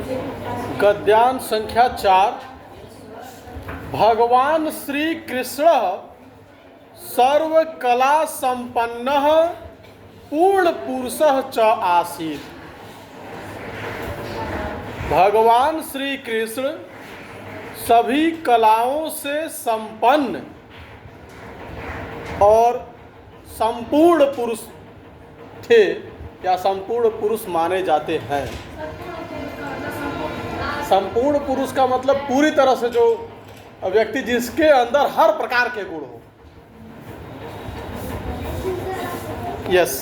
गद्यांश संख्या 4। भगवान श्री कृष्ण सर्व कला संपन्न पूर्ण पुरुष च आसीत्। भगवान श्री कृष्ण सभी कलाओं से संपन्न और संपूर्ण पुरुष थे या संपूर्ण पुरुष माने जाते हैं। संपूर्ण पुरुष का मतलब पूरी तरह से जो व्यक्ति जिसके अंदर हर प्रकार के गुण हो। यस,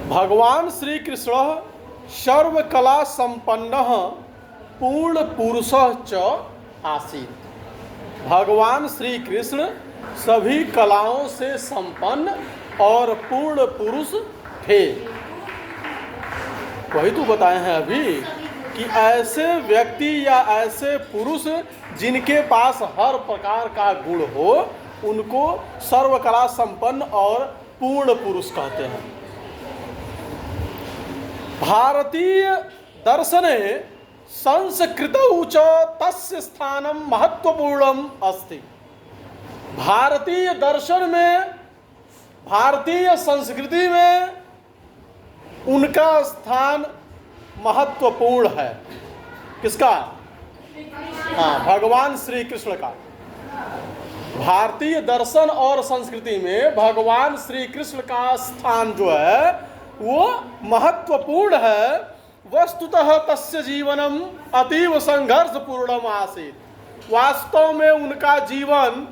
भगवान श्री कृष्ण सर्व कला संपन्न पूर्ण पुरुष च आसीत्। भगवान श्री कृष्ण सभी कलाओं से संपन्न और पूर्ण पुरुष थे। वही तो बताए हैं अभी कि ऐसे व्यक्ति या ऐसे पुरुष जिनके पास हर प्रकार का गुण हो उनको सर्वकला संपन्न और पूर्ण पुरुष कहते हैं। भारतीय दर्शने संस्कृतौ च तस्य स्थानं महत्वपूर्णम् अस्ति। भारतीय दर्शन में, भारतीय संस्कृति में उनका स्थान महत्वपूर्ण है। किसका? हाँ, भगवान श्री कृष्ण का। भारतीय दर्शन और संस्कृति में भगवान श्री कृष्ण का स्थान जो है वो महत्वपूर्ण है। वस्तुतः तस्य जीवनम अतीव संघर्षपूर्णम आसीत्। वास्तव में उनका जीवन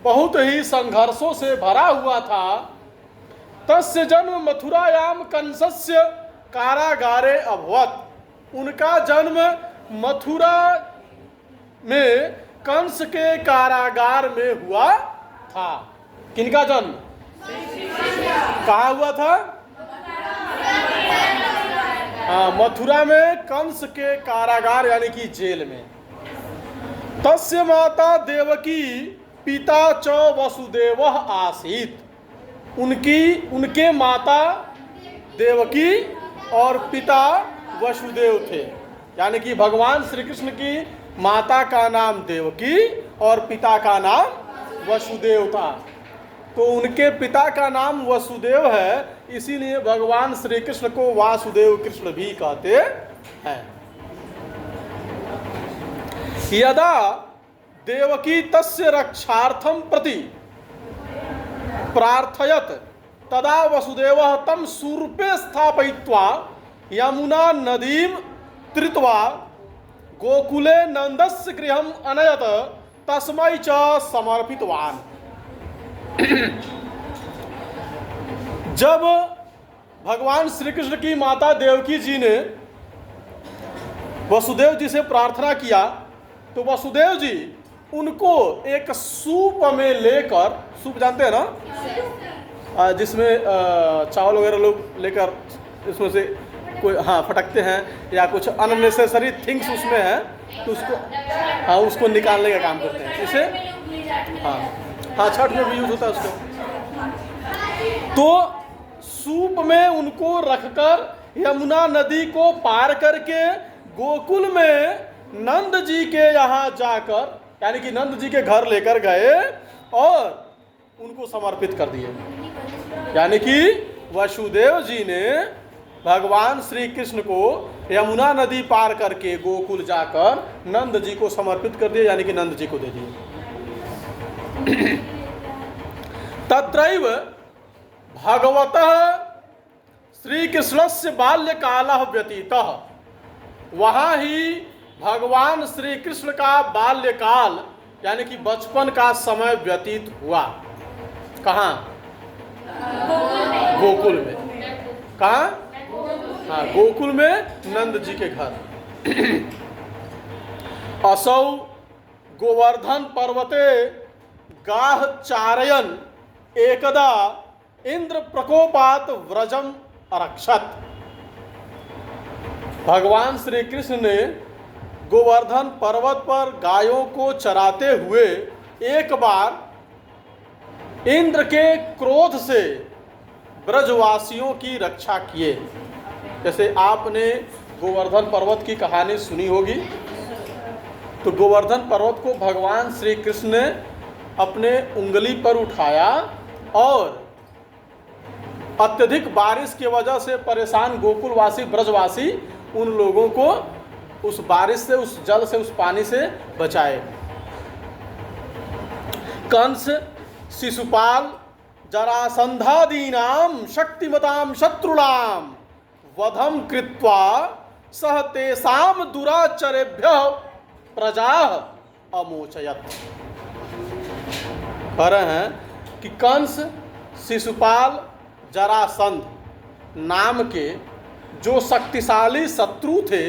बहुत ही संघर्षों से भरा हुआ था। तस्य जन्म मथुरायाम कंसस्य कारागारे अभवत्। उनका जन्म मथुरा में कंस के कारागार में हुआ था। किनका जन्म? कहाँ हुआ था? हाँ, मथुरा में कंस के कारागार यानी कि जेल में। तस्य माता देवकी पिता च वसुदेव आसीत्। उनके माता देवकी और पिता वसुदेव थे। यानी कि भगवान श्री कृष्ण की माता का नाम देवकी और पिता का नाम वसुदेव था। तो उनके पिता का नाम वसुदेव है, इसीलिए भगवान श्री कृष्ण को वासुदेव कृष्ण भी कहते हैं। यदा देवकी तस्य रक्षार्थं प्रति प्रार्थयत तदा वसुदेवः तं शूर्पे स्थापयित्वा यमुना नदीं त्रित्वा गोकुले नंदस्य गृहम् अनयत तस्मै च समर्पितवान्। जब भगवान श्री कृष्ण की माता देवकी जी ने वसुदेव जी से प्रार्थना किया तो वसुदेव जी उनको एक सूप में लेकर, सूप जानते हैं ना, जिसमें चावल वगैरह लोग लेकर इसमें से कोई फटकते हैं या कुछ अननेसेसरी थिंग्स उसमें है तो उसको निकालने का काम करते हैं। इसे छठ में भी यूज होता है उसको। तो सूप में उनको रखकर यमुना नदी को पार करके गोकुल में नंद जी के यहाँ जाकर, यानी कि नंद जी के घर लेकर गए और उनको समर्पित कर दिए। यानी कि वसुदेव जी ने भगवान श्री कृष्ण को यमुना नदी पार करके गोकुल जाकर नंद जी को समर्पित कर दिए, यानी कि नंद जी को दे दिए। तत्रैव भगवतः श्री कृष्णस्य बाल्यकालः व्यतीतः। वहाँ ही भगवान श्री कृष्ण का बाल्यकाल यानी कि बचपन का समय व्यतीत हुआ। कहाँ? गोकुल में। कहाँ? हाँ, गोकुल में नंद जी के घर। असौ गोवर्धन पर्वते गाह चारयन एकदा इंद्र प्रकोपात व्रजम अरक्षत। भगवान श्री कृष्ण ने गोवर्धन पर्वत पर गायों को चराते हुए एक बार इंद्र के क्रोध से ब्रजवासियों की रक्षा किए। जैसे आपने गोवर्धन पर्वत की कहानी सुनी होगी, तो गोवर्धन पर्वत को भगवान श्री कृष्ण ने अपने उंगली पर उठाया और अत्यधिक बारिश की वजह से परेशान गोकुलवासी ब्रजवासी उन लोगों को उस बारिश से, उस जल से, उस पानी से बचाए। कंस, शिशुपाल, जरासंधादीनाम शक्तिमताम शत्रुणाम वधम कृत्वा सह तेषाम दुराचरेभ्यः प्रजा अमोचयत। कह रहे हैं कि कंस, शिशुपाल, जरासंध नाम के जो शक्तिशाली शत्रु थे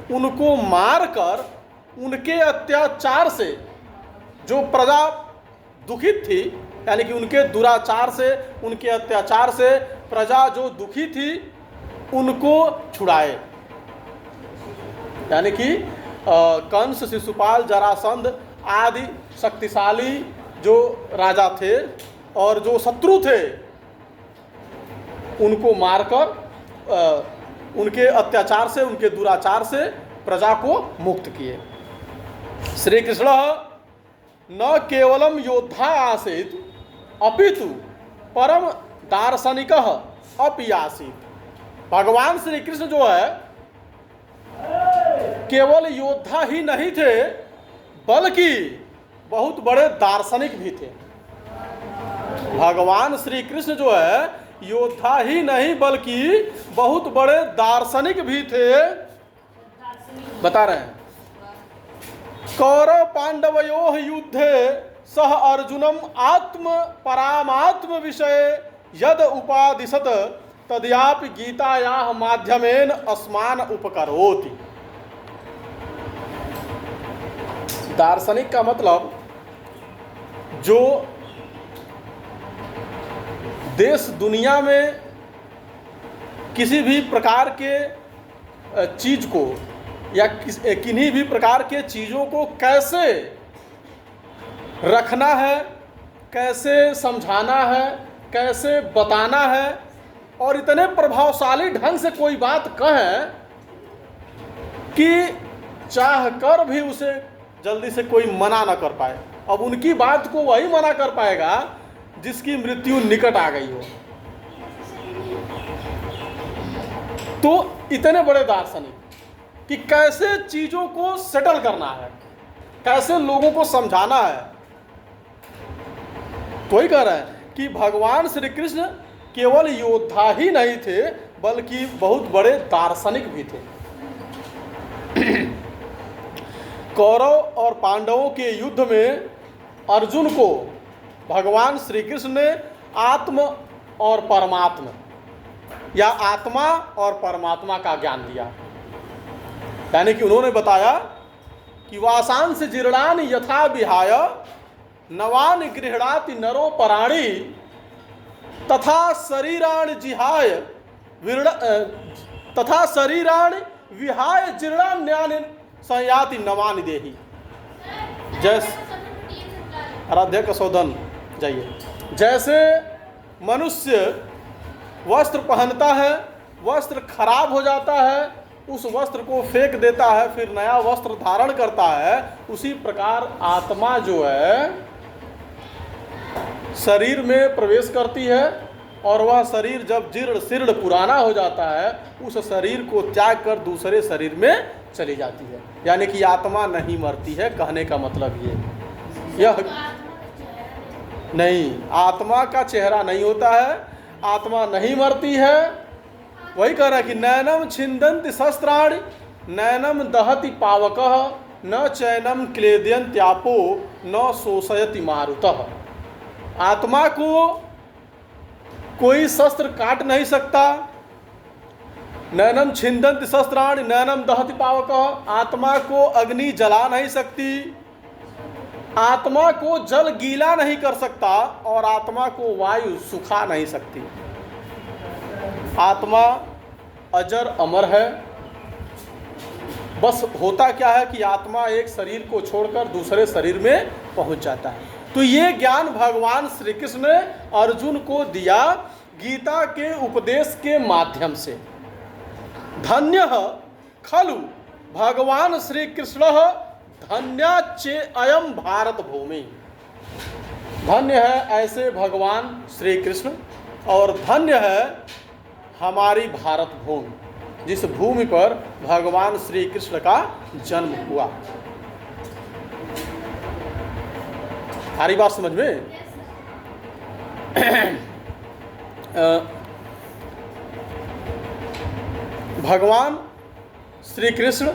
उनको मारकर उनके अत्याचार से जो प्रजा दुखित थी, यानी कि उनके दुराचार से, उनके अत्याचार से प्रजा जो दुखी थी उनको छुड़ाए। यानी कि कंस, शिशुपाल, जरासंध आदि शक्तिशाली जो राजा थे और जो शत्रु थे उनको मारकर उनके अत्याचार से, उनके दुराचार से प्रजा को मुक्त किए। श्री कृष्ण न केवलम योद्धा आसीत् अपितु परम दार्शनिकः अपि आसीत्। भगवान श्री कृष्ण जो है केवल योद्धा ही नहीं थे बल्कि बहुत बड़े दार्शनिक भी थे। भगवान श्री कृष्ण जो है योद्धा ही नहीं बल्कि बहुत बड़े दार्शनिक भी थे। बता रहे हैं, कौरव पांडवयोः युद्धे सह अर्जुनम आत्म परामात्म विषय यद उपादिशत तद्यापि गीतायाः माध्यमेन अस्मान उपकरोति। दार्शनिक का मतलब जो देश दुनिया में किसी भी प्रकार के चीज को या किन्हीं भी प्रकार के चीज़ों को कैसे रखना है, कैसे समझाना है, कैसे बताना है और इतने प्रभावशाली ढंग से कोई बात कहे कि चाह कर भी उसे जल्दी से कोई मना ना कर पाए। अब उनकी बात को वही मना कर पाएगा जिसकी मृत्यु निकट आ गई हो। तो इतने बड़े दार्शनिक कि कैसे चीजों को सेटल करना है, कैसे लोगों को समझाना है। तो ही कह रहे हैं कि भगवान श्री कृष्ण केवल योद्धा ही नहीं थे बल्कि बहुत बड़े दार्शनिक भी थे। कौरव और पांडवों के युद्ध में अर्जुन को भगवान श्री कृष्ण ने आत्म और परमात्मा या आत्मा और परमात्मा का ज्ञान दिया। यानी कि उन्होंने बताया कि वासांस जीर्णानि यथा विहाय नवानि गृह्णाति नरो पराणि तथा शरीराणि जिहाय तथा शरीराणि विहाय जीर्णान्यानि संयाति नवानि देहि। जैसे आराध्य कसोदन जाइए, जैसे मनुष्य वस्त्र पहनता है, वस्त्र खराब हो जाता है, उस वस्त्र को फेंक देता है, फिर नया वस्त्र धारण करता है, उसी प्रकार आत्मा जो है शरीर में प्रवेश करती है और वह शरीर जब जीर्ण शीर्ण पुराना हो जाता है उस शरीर को त्याग कर दूसरे शरीर में चली जाती है। यानी कि आत्मा नहीं मरती है। कहने का मतलब यह नहीं, आत्मा का चेहरा नहीं होता है, आत्मा नहीं मरती है। वही कह रहा है कि नैनम छिंदन्ति शस्त्राणि नैनम दहति पावकः न चैनम क्लेदयन्त्यापो न शोषयति मारुतः। आत्मा को कोई शस्त्र काट नहीं सकता। नैनम छिंदन्ति शस्त्राणि नैनम दहति पावकः, आत्मा को अग्नि जला नहीं सकती, आत्मा को जल गीला नहीं कर सकता और आत्मा को वायु सुखा नहीं सकती। आत्मा अजर अमर है। बस होता क्या है कि आत्मा एक शरीर को छोड़कर दूसरे शरीर में पहुंच जाता है। तो ये ज्ञान भगवान श्री कृष्ण ने अर्जुन को दिया गीता के उपदेश के माध्यम से। धन्यः खलु भगवान श्री कृष्णः धन्याच्चे अयम भारत भूमि। धन्य है ऐसे भगवान श्री कृष्ण और धन्य है हमारी भारत भूमि, जिस भूमि पर भगवान श्री कृष्ण का जन्म हुआ। सारी बात समझ में? भगवान श्री कृष्ण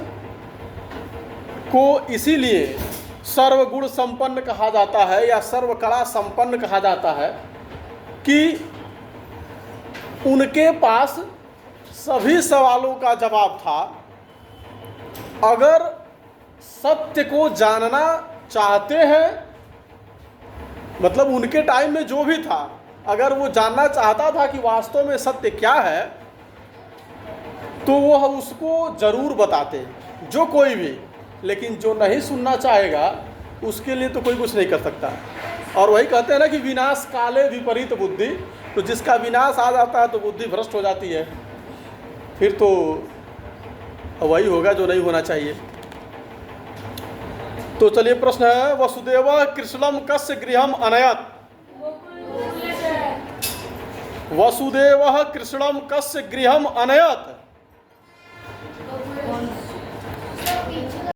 को इसीलिए सर्वगुण संपन्न कहा जाता है या सर्वकला संपन्न कहा जाता है कि उनके पास सभी सवालों का जवाब था। अगर सत्य को जानना चाहते हैं, मतलब उनके टाइम में जो भी था, अगर वो जानना चाहता था कि वास्तव में सत्य क्या है, तो वह उसको जरूर बताते, जो कोई भी। लेकिन जो नहीं सुनना चाहेगा उसके लिए तो कोई कुछ नहीं कर सकता। और वही कहते हैं ना कि विनाश काले विपरीत बुद्धि। तो जिसका विनाश आ जाता है तो बुद्धि भ्रष्ट हो जाती है, फिर तो वही होगा जो नहीं होना चाहिए। तो चलिए प्रश्न है, वसुदेव कृष्णम कस्य गृहम अनयत? वसुदेव कृष्णम कस्य गृहम अनयत?